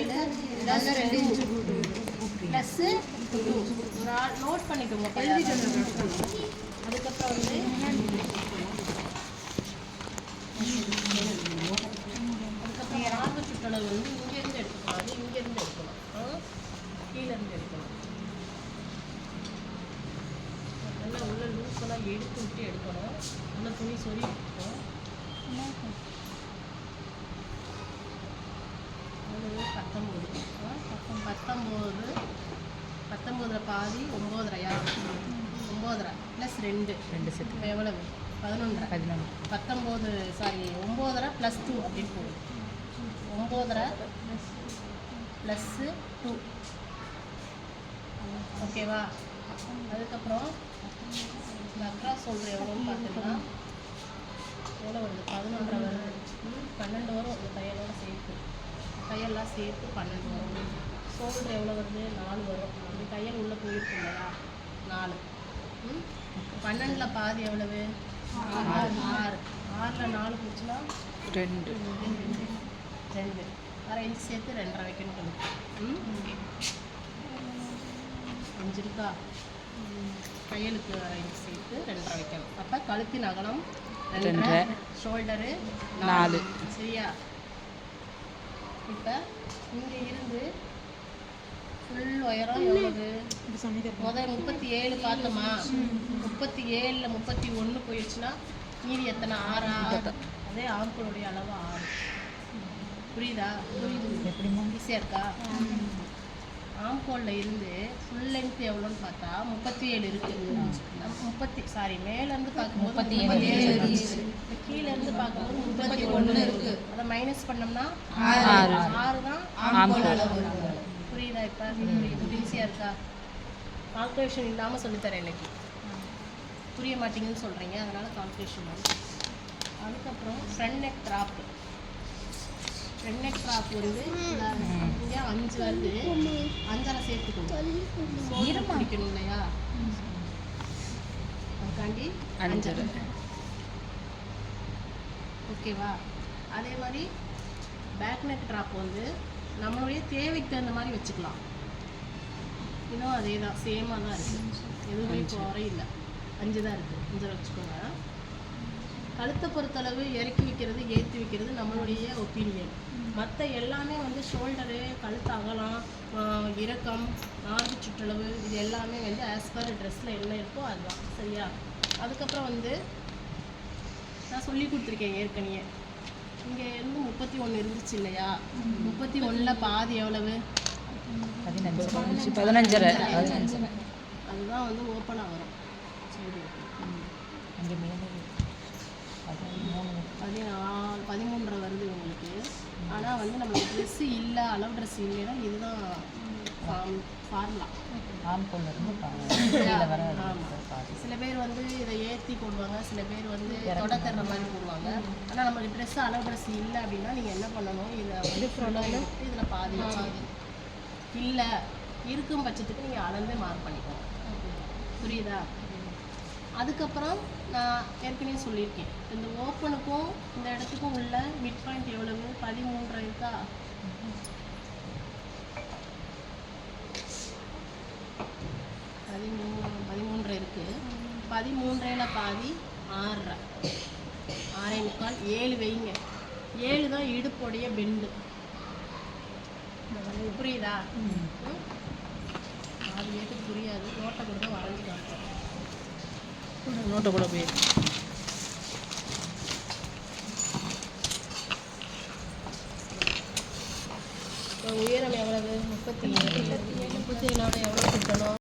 7 plus 2 plus 2 note பண்ணிக்கோங்க. அதுக்கப்புறம் வந்து அதுக்கப்புறம் மார்பு சுற்றளவு வந்து இங்கேருந்து எடுத்துக்கூடாது, இங்கேருந்து எடுக்கணும், கீழேருந்து எடுக்கணும். நல்லா உள்ள லூஸெல்லாம் எடுத்து விட்டு எடுக்கணும். உள்ள துணி சொல்லி இருக்கும். 19 பாதி 9.5 ப்ளஸ் 2 செட்டு எவ்வளவு 11 9 ப்ளஸ் 2 அப்படின்னு போகும். 9 ப்ளஸ் 2 ஓகேவா? அதுக்கப்புறம் இந்த அக்ராஸ் சொல்கிறேன் எவ்வளோன்னு பார்த்தீங்கன்னா எவ்வளோ வருது? 11 வருது. 12 வரும் இந்த தையலோடு சேர்த்து. தையல்லாம் சேர்த்து 12 வரும். ஷோல்டர் எவ்வளோ வருது? 4 வரும். அப்படி தையல் உள்ளே போயிருக்கு இல்லையா? 4. 12ல் பாதி எவ்வளவு? 6. 6ல் 4 போச்சுன்னா 2. 1/2 இன்ச் சேர்த்து 2.5 வைக்கணும் கணக்கு. 5 இருக்கா? தையலுக்கு 1/2 இன்ச் சேர்த்து 2.5 வைக்கணும். அப்போ கழுத்தின் அகலம் 2, ஷோல்டரு 4. சரியா? இப்போ இங்கே இருந்து ஃபுல் உயரம் எவ்வளவு? முதல் 37 பார்த்தோமா? 37ல் 31 போயிடுச்சுன்னா மீதி எத்தனை? 6. அதே ஆண்களுடைய அளவு 6. புரியுதா? ஈஸியாக இருக்கா? ஆம்கோலில் இருந்து ஃபுல் லென்த் எவ்வளோன்னு பார்த்தா 37 இருக்குது. மேலேருந்து பார்க்கும்போது 37, கீழேருந்து பார்க்கும்போது 31 இருக்குது. அதை மைனஸ் பண்ணோம்னா 6 தான் ஆம்கோல் அளவு. புரியுதா? இப்போ ஈஸியாக இருக்கா? கால்குலேஷன் இல்லாமல் சொல்லித்தரேன் இன்னைக்கு. புரிய மாட்டீங்கன்னு சொல்கிறீங்க, அதனால் கால்குலேஷன் வரும். அதுக்கப்புறம் front neck drop. Front neck drop வந்து இங்கே 5 வருது. 5.5 சேர்த்துக்கணும். பிடிக்கணும் இல்லையா? அதுக்காண்டி 5.5. ஓகேவா? அதே மாதிரி பேக் நெக் ட்ராப் வந்து நம்மளுடைய தேவைக்கு தகுந்த மாதிரி வச்சுக்கலாம். இன்னும் அதே தான், சேமாக தான் இருக்குது. எதுவுமே குறையில்லை. 5 தான் இருக்குது. 5 வச்சுக்கோங்க. கழுத்தை பொறுத்தளவு இறக்கி வைக்கிறது ஏற்றி வைக்கிறது நம்மளுடைய ஒப்பீனியன். மற்ற எல்லாமே வந்து ஷோல்டரு, கழுத்து அகலம், இறக்கம், மார்பு சுற்றளவு, இது எல்லாமே வந்து ஆஸ் பர் ட்ரெஸ்ஸில் என்ன இருக்கோ அதுதான். சரியா? அதுக்கப்புறம் வந்து நான் சொல்லி கொடுத்துருக்கேன் ஏற்கனவே. இங்கே இருந்து 31 இருந்துச்சு இல்லையா? 31ல் பாதி எவ்வளவு? 15. அதுதான் வந்து ஓப்பனாக வரும். சரி, 13 வருது உங்களுக்கு. ஆனால் வந்து நம்மளுக்கு ட்ரெஸ்ஸு இல்லை, அளவு ட்ரெஸ் இல்லைன்னா இதுதான் ஃபார்முலா. சில பேர் வந்து இதை ஏற்றி போடுவாங்க, சில பேர் வந்து தொட தர்ற மாதிரி போடுவாங்க. ஆனால் நம்மளுக்கு ட்ரெஸ்ஸு அளவு ட்ரெஸ் இல்லை அப்படின்னா நீங்கள் என்ன பண்ணணும்? இதை வந்து ஃபுல்லாக எடுத்து இதில் பாதி வச்சு இல்லை இருக்கும் பட்சத்துக்கு நீங்கள் அளந்து மார்க் பண்ணிக்கணும். புரியுதா? அதுக்கப்புறம் நான் ஏற்கனவே சொல்லியிருக்கேன், இந்த ஓப்பனுக்கும் இந்த இடத்துக்கும் உள்ள மிட் பாயிண்ட் எவ்வளவு? 13 இருக்கா? 13 இருக்குது. 13ல் பாதி 6.5, 7 வைங்க. 7 தான் இடுப்புடைய பெண்டு. புரியுதா? அது ஏற்று புரியாது. நோட்டை கூட தான் வரைஞ்சி காட்டுறேன். நோட்டை கூட போய் உயரம் எவ்வளவு? 37. 37 எவ்வளோ சுற்றணும்?